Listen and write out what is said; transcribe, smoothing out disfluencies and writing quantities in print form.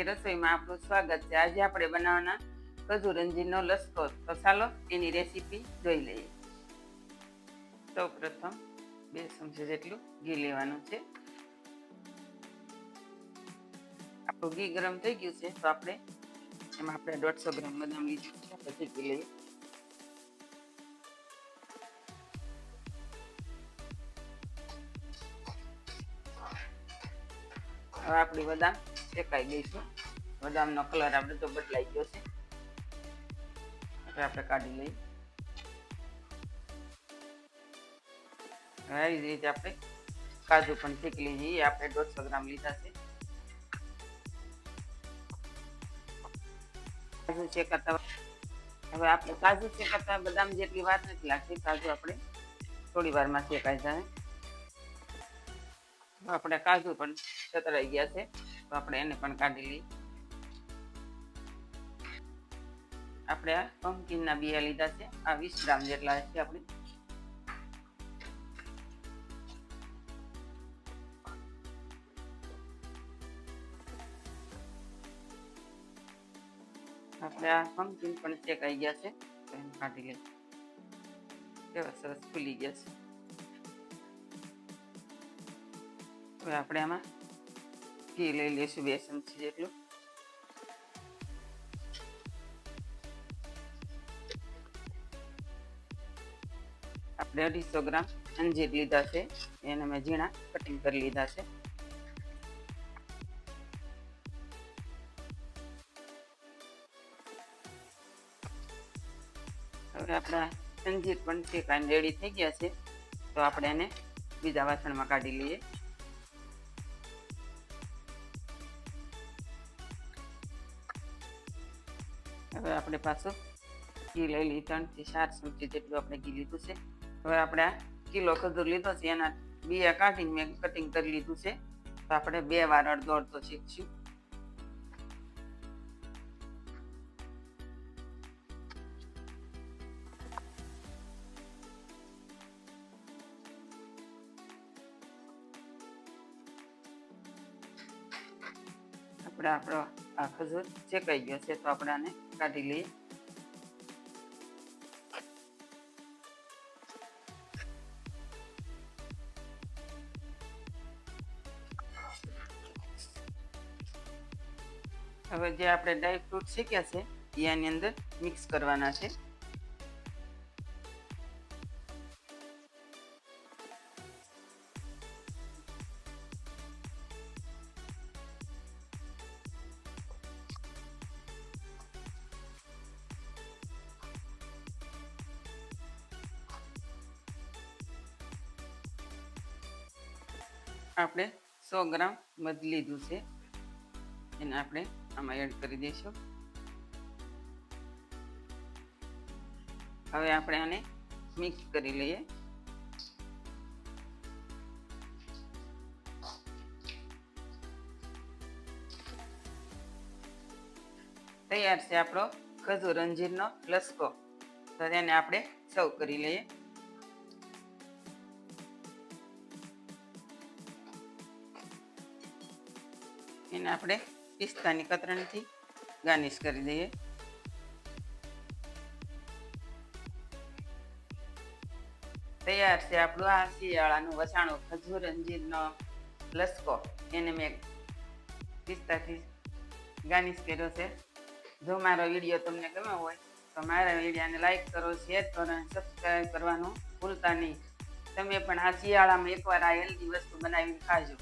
રસોઈમાં આપનું સ્વાગત છે. આજે આપણે બનાવવાના ખજૂર અંજીરનો લસકો. તો ચાલો એની રેસીપી જોઈ લઈએ. સૌ પ્રથમ 2 ચમચી જેટલું ઘી લેવાનું છે. આપણું ઘી ગરમ થઈ ગયું છે તો એમાં આપણે 150 ગ્રામ બદામ લીધું છે. આપણે શેકી લઈએ. હવે આપણી બદામ શેકાઈ ગઈ છે. બદામનો કલર આપણે તો બદલાઈ ગયો છે. આપણે કાઢી લઈએ. આવી રીતે આપણે કાજુ પણ શેકી લઈએ. આપણે 150 ગ્રામ લીધા છે. કાજુ શેકાતા હવે આપણે કાજુ શેકાતા બદામ જેટલી વાર નથી લાગતી. કાજુ આપણે થોડી વારમાં શેકાઈ જાય. આપણે કાજુ પણ છતરાઈ ગયા છે તો આપણે એને પણ કાઢી લઈએ. આપણે આ પમ્પકિનના બિયા લીધા છે. આ 20 ગ્રામ જેટલા છે. આપણે આ પમ્પકિન પણ શેકાઈ ગયા છે તો એને કાઢી લઈએ. કેવા સરસ ફૂલી ગયા છે. હવે આપણે આમાં ઘી લઈ લઈશું 2 ચમચી જેટલું. આપણે 250 ગ્રામ અંજીર લીધા છે. એને મેં ઝીણા કટિંગ કરી લીધા છે. હવે આપણા અંજીર પણ શેકાઈને રેડી થઈ ગયા છે તો આપણે એને બીજા વાસણમાં કાઢી લઈએ. હવે આપણે પાછું ઘી લઈ લઈએ. 3 થી 4 ચમચી જેટલું આપણે ઘી લીધું છે. હવે આપણે આ કિલો ખજૂર લીધો છે એના બિયા કાઢીને મેં કટિંગ કરી લીધું છે તો આપણે 2 વાર અડધો અડધો શેકશું. આપણો આ ખજૂર શેકાઈ ગયો છે તો આપણે આને કાઢી લઈએ. હવે જે આપણે ડ્રાય ફ્રૂટ શેક્યા છે એ આની અંદર મિક્સ કરવાના છે. આપણે 100 ગ્રામ મધ લીધું છે એને આપણે આમાં એડ કરી દઈશું. હવે આપણે આને મિક્સ કરી લઈએ. તૈયાર છે આપણો ખજૂર અંજીરનો લસકો. તો તેને આપણે સર્વ કરી લઈએ. એને આપણે પિસ્તાની કતરણથી ગાર્નિશ કરી દઈએ. તૈયાર છે આપણું આ શિયાળાનું વસાણું ખજૂર અંજીરનો લસકો. એને મેં પિસ્તાથી ગાર્નિશ કર્યો છે. જો મારો વિડીયો તમને ગમ્યો હોય તો મારા વિડીયોને લાઈક કરો, શેર કરો અને સબસ્ક્રાઈબ કરવાનું ભૂલતા નહીં. તમે પણ આ શિયાળામાં એકવાર આ હેલ્ધી વસ્તુ બનાવીને ખાજો.